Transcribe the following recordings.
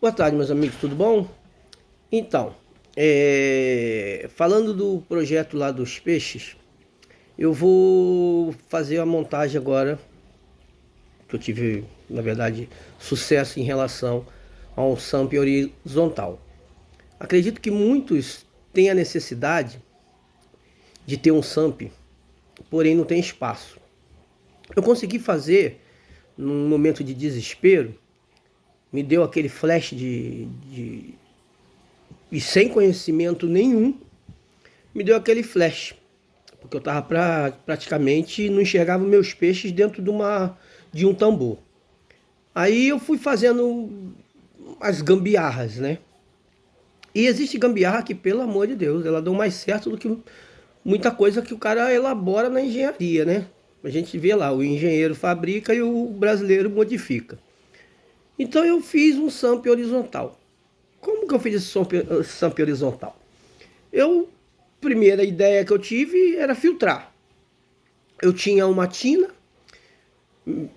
Boa tarde, meus amigos, tudo bom? Então, falando do projeto lá dos peixes, eu vou fazer a montagem agora, que eu tive, na verdade, sucesso em relação a um SAMP horizontal. Acredito que muitos têm a necessidade de ter um SAMP, porém não tem espaço. Eu consegui fazer num momento de desespero, me deu aquele flash e sem conhecimento nenhum, me deu aquele flash, porque eu estava praticamente não enxergava meus peixes dentro de um tambor. Aí eu fui fazendo as gambiarras, né? E existe gambiarra que, pelo amor de Deus, ela dá mais certo do que muita coisa que o cara elabora na engenharia, né? A gente vê lá, o engenheiro fabrica e o brasileiro modifica. Então eu fiz um SAMP horizontal. Como que eu fiz esse SAMP horizontal? Primeira ideia que eu tive era filtrar. Eu tinha uma tina,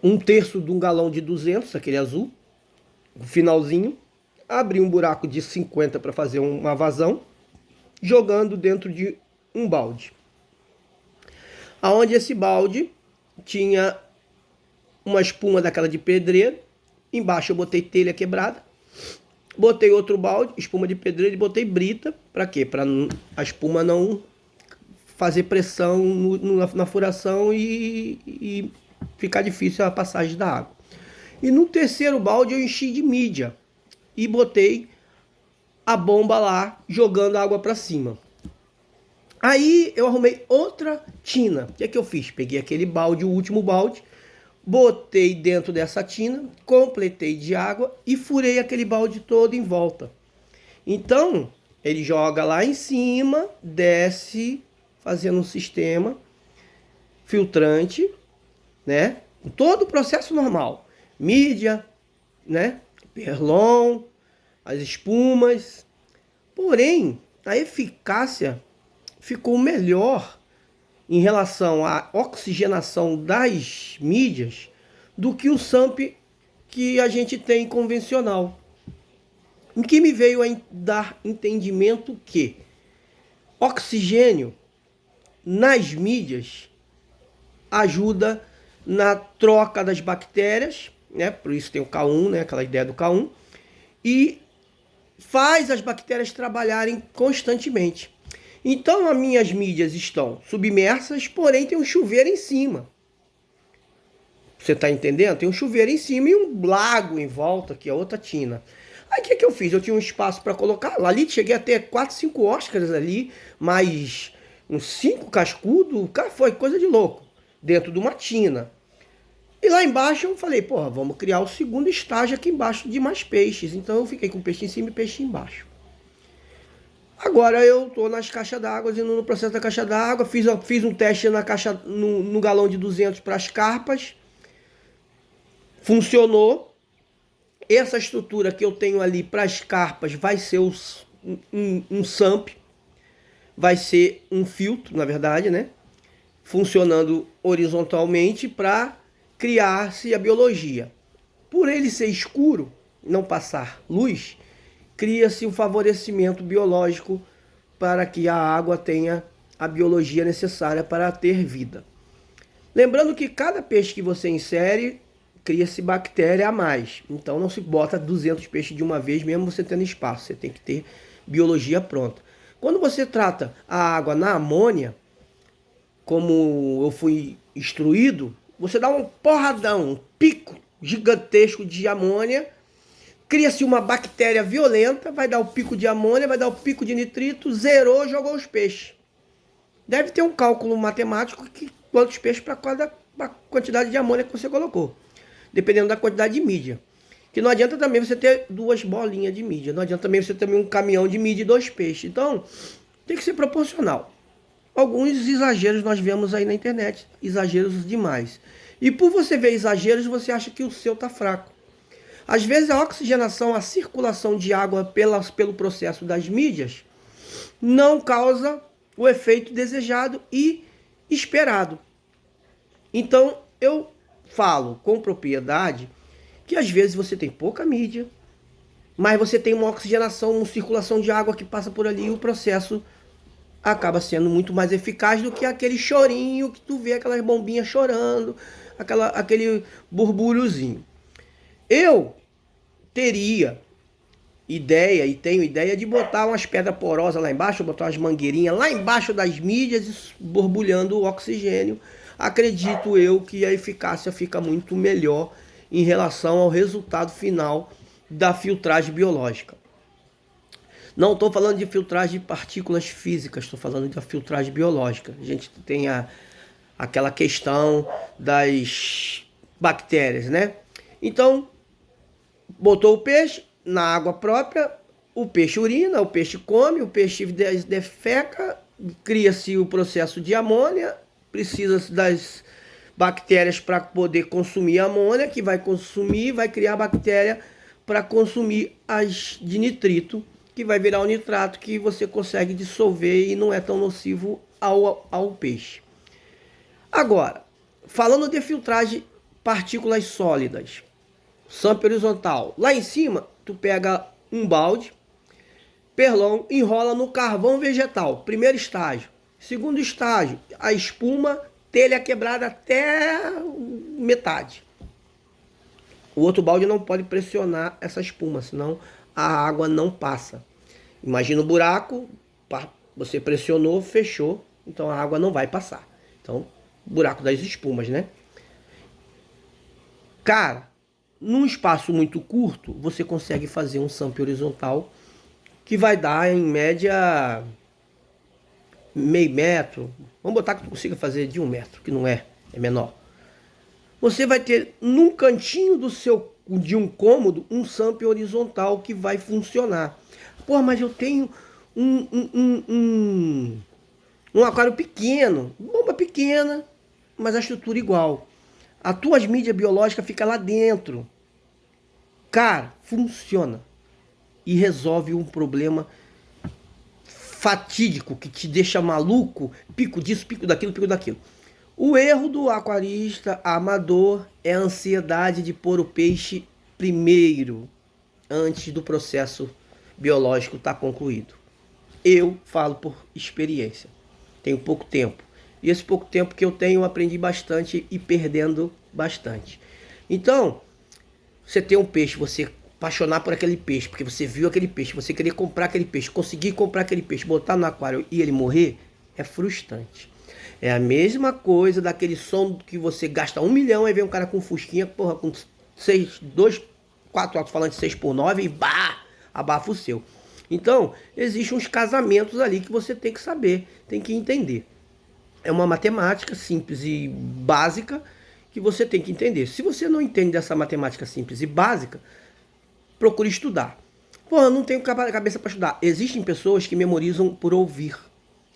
um terço de um galão de 200, aquele azul, no finalzinho, abri um buraco de 50 para fazer uma vazão, jogando dentro de um balde. Aonde esse balde tinha uma espuma daquela de pedreiro, embaixo eu botei telha quebrada, botei outro balde, espuma de pedreiro, e botei brita. Para quê? Para a espuma não fazer pressão na furação e ficar difícil a passagem da água. E no terceiro balde eu enchi de mídia e botei a bomba lá, jogando água para cima. Aí eu arrumei outra tina. O que é que eu fiz? Peguei aquele balde, o último balde, botei dentro dessa tina, completei de água e furei aquele balde todo em volta. Então, ele joga lá em cima, desce, fazendo um sistema filtrante, né? Todo o processo normal. Mídia, né? Perlon, as espumas. Porém, a eficácia ficou melhor em relação à oxigenação das mídias do que o SAMP que a gente tem convencional. O que me veio a dar entendimento que oxigênio nas mídias ajuda na troca das bactérias, né? Por isso tem o K1, né? Aquela ideia do K1, e faz as bactérias trabalharem constantemente. Então as minhas mídias estão submersas, porém tem um chuveiro em cima. Você está entendendo? Tem um chuveiro em cima e um lago em volta, que é outra tina. Aí o que eu fiz? Eu tinha um espaço para colocar. Ali cheguei a ter 4, 5 Oscars ali, mais uns 5 cascudos. Cara, foi coisa de louco. Dentro de uma tina. E lá embaixo eu falei, porra, vamos criar o segundo estágio aqui embaixo de mais peixes. Então eu fiquei com peixe em cima e peixe embaixo. Agora eu tô nas caixas d'água, indo no processo da caixa d'água, fiz um teste na caixa, no galão de 200 para as carpas. Funcionou. Essa estrutura que eu tenho ali para as carpas vai ser um SAMP, vai ser um filtro, na verdade, né? Funcionando horizontalmente para criar-se a biologia. Por ele ser escuro, não passar luz, cria-se um favorecimento biológico para que a água tenha a biologia necessária para ter vida. Lembrando que cada peixe que você insere, cria-se bactéria a mais. Então não se bota 200 peixes de uma vez, mesmo você tendo espaço. Você tem que ter biologia pronta. Quando você trata a água na amônia, como eu fui instruído, você dá um porradão, um pico gigantesco de amônia, cria-se uma bactéria violenta, vai dar o pico de amônia, vai dar o pico de nitrito, zerou, jogou os peixes. Deve ter um cálculo matemático que quantos peixes para cada quantidade de amônia que você colocou, dependendo da quantidade de mídia. Que não adianta também você ter 2 bolinhas de mídia, não adianta também você ter um caminhão de mídia e 2 peixes. Então, tem que ser proporcional. Alguns exageros nós vemos aí na internet, exageros demais. E por você ver exageros, você acha que o seu está fraco. Às vezes a oxigenação, a circulação de água pelo processo das mídias não causa o efeito desejado e esperado. Então eu falo com propriedade que às vezes você tem pouca mídia, mas você tem uma oxigenação, uma circulação de água que passa por ali e o processo acaba sendo muito mais eficaz do que aquele chorinho que tu vê aquelas bombinhas chorando, aquele borbulhozinho. Eu teria ideia e tenho ideia de botar umas pedras porosas lá embaixo, botar umas mangueirinhas lá embaixo das mídias, borbulhando o oxigênio. Acredito eu que a eficácia fica muito melhor em relação ao resultado final da filtragem biológica. Não estou falando de filtragem de partículas físicas, estou falando de filtragem biológica. A gente tem aquela questão das bactérias, né? Então, botou o peixe na água própria, o peixe urina, o peixe come, o peixe defeca, cria-se o processo de amônia, precisa das bactérias para poder consumir a amônia, que vai consumir, vai criar bactéria para consumir as de nitrito, que vai virar o nitrato que você consegue dissolver e não é tão nocivo ao peixe. Agora, falando de filtragem partículas sólidas, sample horizontal, lá em cima tu pega um balde, perlão, enrola no carvão vegetal, primeiro estágio. Segundo estágio, a espuma, telha quebrada até metade. O outro balde não pode pressionar essa espuma, senão a água não passa. Imagina o buraco, você pressionou, fechou, então a água não vai passar. Então, buraco das espumas, né? Cara, num espaço muito curto, você consegue fazer um sample horizontal que vai dar, em média, meio metro. Vamos botar que tu consiga fazer de 1 metro, que não é menor. Você vai ter num cantinho de um cômodo um sample horizontal que vai funcionar. Pô, mas eu tenho um aquário pequeno, bomba pequena, mas a estrutura igual. As tuas mídias biológicas ficam lá dentro. Cara, funciona. E resolve um problema fatídico que te deixa maluco, pico disso, pico daquilo, pico daquilo. O erro do aquarista amador é a ansiedade de pôr o peixe primeiro, antes do processo biológico estar concluído. Eu falo por experiência. Tenho pouco tempo. E esse pouco tempo que eu tenho, eu aprendi bastante e perdendo bastante. Então, você tem um peixe, você apaixonar por aquele peixe, porque você viu aquele peixe, você querer comprar aquele peixe, conseguir comprar aquele peixe, botar no aquário e ele morrer, é frustrante. É a mesma coisa daquele som que você gasta 1 milhão, aí vem um cara com fusquinha, porra, com 4 alto-falantes 6x9 e bah, abafa o seu. Então, existem uns casamentos ali que você tem que saber, tem que entender. É uma matemática simples e básica que você tem que entender. Se você não entende dessa matemática simples e básica, procure estudar. Porra, não tenho cabeça para estudar. Existem pessoas que memorizam por ouvir.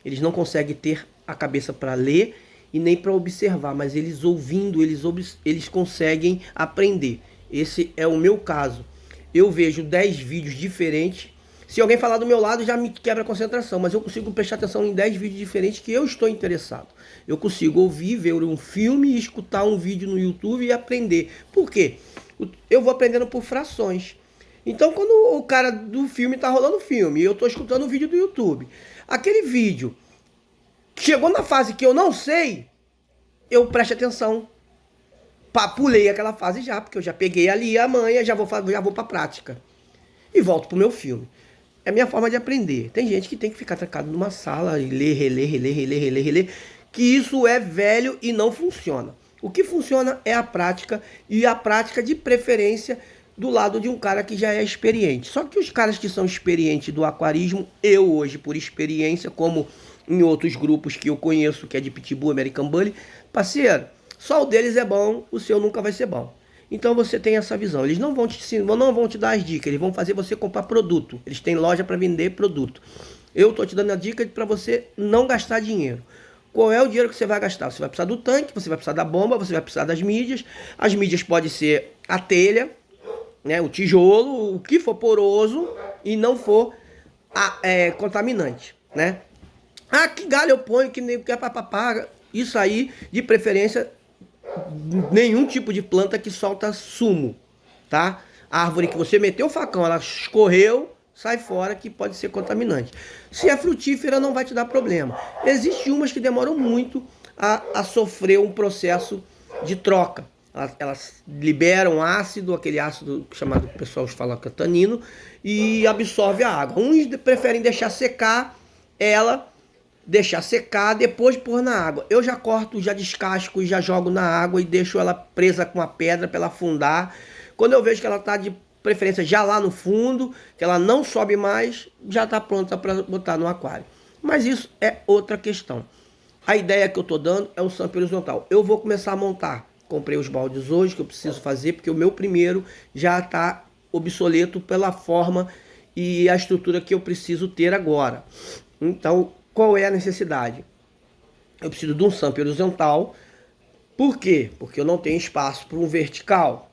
Eles não conseguem ter a cabeça para ler e nem para observar, mas eles ouvindo, eles conseguem aprender. Esse é o meu caso. Eu vejo 10 vídeos diferentes. Se alguém falar do meu lado, já me quebra a concentração, mas eu consigo prestar atenção em 10 vídeos diferentes que eu estou interessado. Eu consigo ouvir, ver um filme, escutar um vídeo no YouTube e aprender. Por quê? Eu vou aprendendo por frações. Então, quando o cara do filme está rolando o filme e eu estou escutando o vídeo do YouTube, aquele vídeo chegou na fase que eu não sei, eu presto atenção. Pulei aquela fase já, porque eu já peguei ali a manha, já vou para a prática. E volto pro meu filme. É a minha forma de aprender. Tem gente que tem que ficar trancado numa sala e ler, reler, que isso é velho e não funciona. O que funciona é a prática, e a prática de preferência do lado de um cara que já é experiente. Só que os caras que são experientes do aquarismo, eu hoje, por experiência, como em outros grupos que eu conheço, que é de Pitbull, American Bully, parceiro, só o deles é bom, o seu nunca vai ser bom. Então você tem essa visão. Eles não vão te dar as dicas, eles vão fazer você comprar produto. Eles têm loja para vender produto. Eu tô te dando a dica para você não gastar dinheiro. Qual é o dinheiro que você vai gastar? Você vai precisar do tanque, você vai precisar da bomba, você vai precisar das mídias. As mídias podem ser a telha, né, o tijolo, o que for poroso e não for contaminante, né? Ah, que galho eu ponho, que nem que é papapá. Isso aí, de preferência, nenhum tipo de planta que solta sumo, tá? árvore que você meteu o facão, ela escorreu, sai fora, que pode ser contaminante. Se é frutífera, não vai te dar problema. Existem umas que demoram muito a sofrer um processo de troca. Elas liberam ácido, aquele ácido chamado, o pessoal fala que é tanino, e absorve a água. Uns preferem deixar secar depois pôr na água. Eu já corto, já descasco e já jogo na água e deixo ela presa com a pedra para ela afundar. Quando eu vejo que ela está de preferência já lá no fundo, que ela não sobe mais, já está pronta para botar no aquário. Mas isso é outra questão. A ideia que eu estou dando é o samp horizontal. Eu vou começar a montar. Comprei os baldes hoje que eu preciso fazer, porque o meu primeiro já está obsoleto pela forma e a estrutura que eu preciso ter agora. Então, qual é a necessidade? Eu preciso de um samp horizontal. Por quê? Porque eu não tenho espaço para um vertical.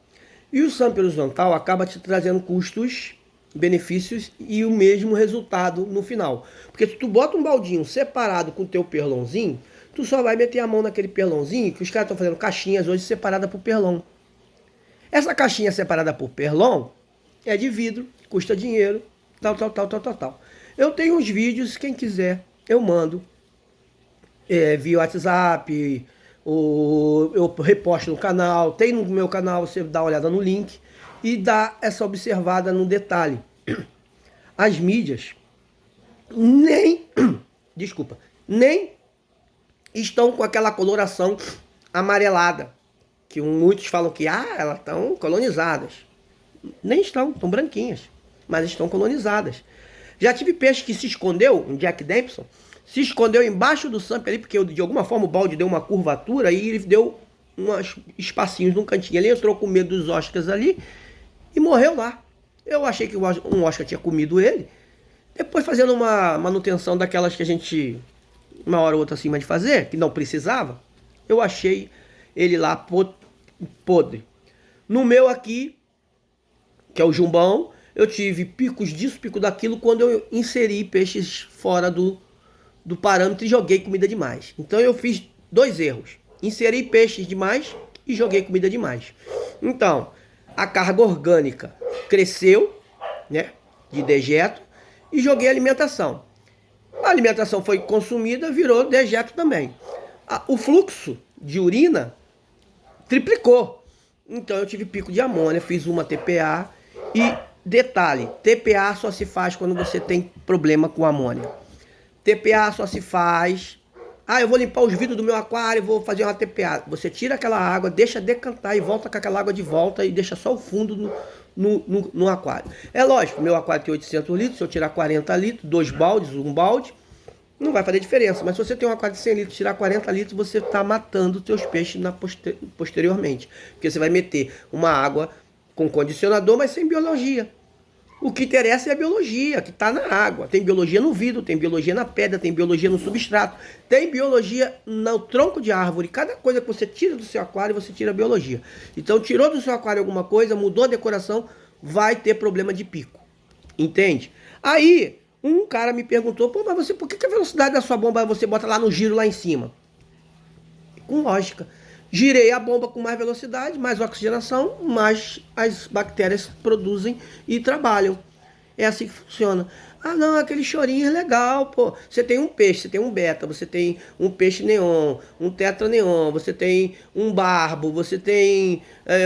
E o samp horizontal acaba te trazendo custos, benefícios e o mesmo resultado no final. Porque se tu bota um baldinho separado com o teu perlonzinho, tu só vai meter a mão naquele perlonzinho, que os caras estão fazendo caixinhas hoje separada por perlon. Essa caixinha separada por perlon é de vidro, custa dinheiro, tal. Eu tenho uns vídeos, quem quiser, eu mando via WhatsApp, eu reposto no canal, tem no meu canal, você dá uma olhada no link e dá essa observada no detalhe. As mídias nem estão com aquela coloração amarelada, que muitos falam que elas estão colonizadas. Nem estão branquinhas, mas estão colonizadas. Já tive peixe que se escondeu, um Jack Dempsey, se escondeu embaixo do samp ali, porque de alguma forma o balde deu uma curvatura e ele deu uns espacinhos num cantinho. Ele entrou com medo dos Oscars ali e morreu lá. Eu achei que um Oscar tinha comido ele. Depois, fazendo uma manutenção daquelas que a gente, uma hora ou outra acima de fazer, que não precisava, eu achei ele lá podre. No meu aqui, que é o jumbão, eu tive picos disso, pico daquilo, quando eu inseri peixes fora do parâmetro e joguei comida demais. Então eu fiz 2 erros. Inseri peixes demais e joguei comida demais. Então, a carga orgânica cresceu, né, de dejeto, e joguei alimentação. A alimentação foi consumida, virou dejeto também. O fluxo de urina triplicou. Então eu tive pico de amônia, fiz uma TPA e detalhe, TPA só se faz quando você tem problema com amônia. TPA só se faz... eu vou limpar os vidros do meu aquário, vou fazer uma TPA. Você tira aquela água, deixa decantar e volta com aquela água de volta e deixa só o fundo no aquário. É lógico, meu aquário tem 800 litros, se eu tirar 40 litros, 2 baldes, um balde, não vai fazer diferença. Mas se você tem um aquário de 100 litros, tirar 40 litros, você está matando os seus peixes posteriormente. Porque você vai meter uma água com condicionador, mas sem biologia. O que interessa é a biologia, que está na água. Tem biologia no vidro, tem biologia na pedra, tem biologia no substrato, tem biologia no tronco de árvore. Cada coisa que você tira do seu aquário, você tira a biologia. Então, tirou do seu aquário alguma coisa, mudou a decoração, vai ter problema de pico. Entende? Aí, um cara me perguntou, mas você, por que a velocidade da sua bomba você bota lá no giro, lá em cima? Com lógica. Girei a bomba com mais velocidade, mais oxigenação, mais as bactérias produzem e trabalham. É assim que funciona. Não, aquele chorinho é legal, pô. Você tem um peixe, você tem um beta, você tem um peixe neon, um tetra neon, você tem um barbo, você tem,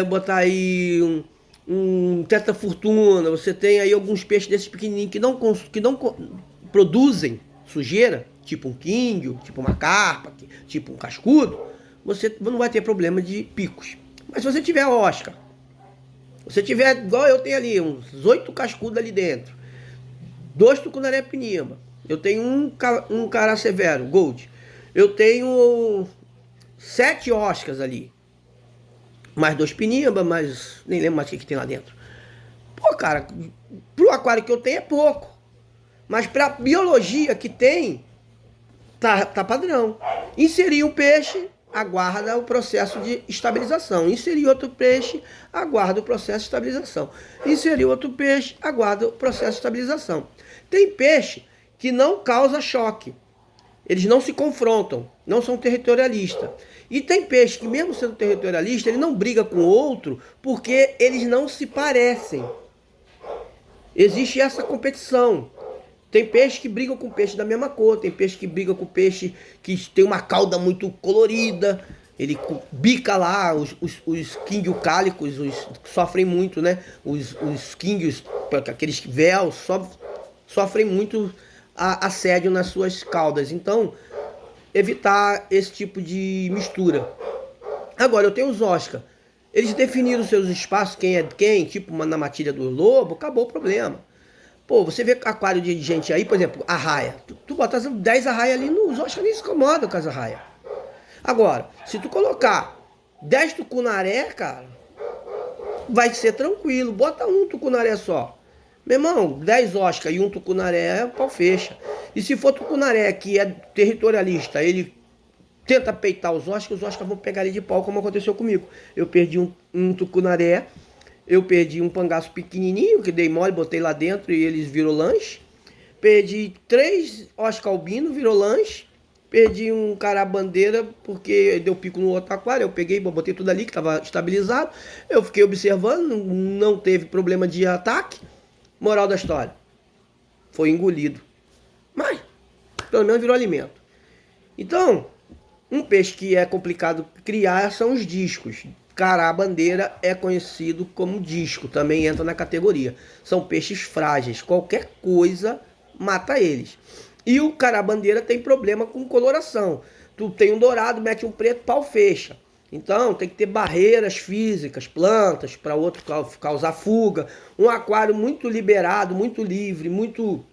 botar aí um tetra fortuna, você tem aí alguns peixes desses pequenininhos que não produzem sujeira, tipo um quindio, tipo uma carpa, tipo um cascudo. Você não vai ter problema de picos. Mas se você tiver Oscar, você tiver, igual eu tenho ali, uns 8 cascudos ali dentro, 2 tucunaré pinimba, eu tenho um cará severo, gold, eu tenho 7 Oscars ali, mais 2 pinimba, mais, nem lembro mais o que tem lá dentro. Pô, cara, pro aquário que eu tenho é pouco. Mas pra biologia que tem, tá padrão. Inserir um peixe, aguarda o processo de estabilização. Inserir outro peixe, aguarda o processo de estabilização. Inserir outro peixe, aguarda o processo de estabilização. Tem peixe que não causa choque. Eles não se confrontam, não são territorialistas. E tem peixe que, mesmo sendo territorialista, ele não briga com o outro porque eles não se parecem. Existe essa competição. Tem peixe que brigam com peixe da mesma cor, tem peixe que briga com peixe que tem uma cauda muito colorida. Ele bica lá, os quinguiocálicos sofrem muito, né? Os quinguios, aqueles véus, sofrem muito assédio nas suas caudas. Então, evitar esse tipo de mistura. Agora, eu tenho os Oscar. Eles definiram seus espaços, quem é quem, tipo na matilha do lobo, acabou o problema. Pô, você vê aquário de gente aí, por exemplo, arraia. Tu botar 10 arraia ali, os Oscar nem se incomodam com as arraia. Agora, se tu colocar 10 tucunaré, cara, vai ser tranquilo. Bota um tucunaré só. Meu irmão, 10 Oscar e um tucunaré, pau fecha. E se for tucunaré que é territorialista, ele tenta peitar os Oscar vão pegar ele de pau, como aconteceu comigo. Eu perdi um tucunaré, eu perdi um pangaço pequenininho, que dei mole, botei lá dentro e eles virou lanche. Perdi 3 Oscar albino, virou lanche. Perdi um carabandeira porque deu pico no outro aquário. Eu peguei, botei tudo ali que estava estabilizado. Eu fiquei observando, não teve problema de ataque. Moral da história, foi engolido. Mas, pelo menos virou alimento. Então, um peixe que é complicado criar são os discos. Carabandeira é conhecido como disco, também entra na categoria. São peixes frágeis, qualquer coisa mata eles. E o carabandeira tem problema com coloração. Tu tem um dourado, mete um preto, pau fecha. Então tem que ter barreiras físicas, plantas, para outro causar fuga. Um aquário muito liberado, muito livre, muito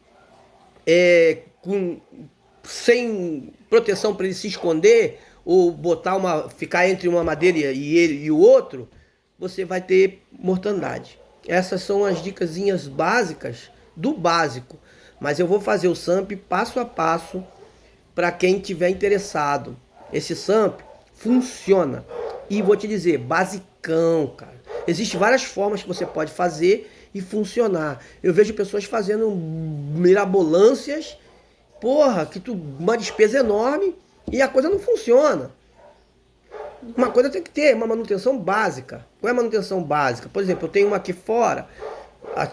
sem proteção para ele se esconder, ou ficar entre uma madeira e o outro, você vai ter mortandade. Essas são as dicasinhas básicas do básico. Mas eu vou fazer o SAMP passo a passo para quem tiver interessado. Esse SAMP funciona. E vou te dizer, basicão, cara. Existem várias formas que você pode fazer e funcionar. Eu vejo pessoas fazendo mirabolâncias, porra, uma despesa enorme e a coisa não funciona. Uma coisa tem que ter, uma manutenção básica. Qual é a manutenção básica? Por exemplo, eu tenho uma aqui fora,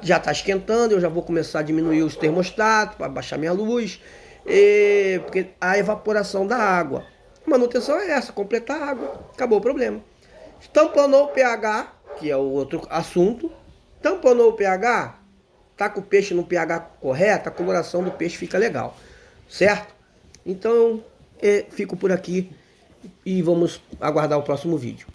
já está esquentando, eu já vou começar a diminuir os termostatos para baixar minha luz, porque a evaporação da água. A manutenção é essa, completar a água, acabou o problema. Tamponou o pH, que é o outro assunto. Tamponou o pH, tá com o peixe no pH correto, a coloração do peixe fica legal, certo? Então, fico por aqui e vamos aguardar o próximo vídeo.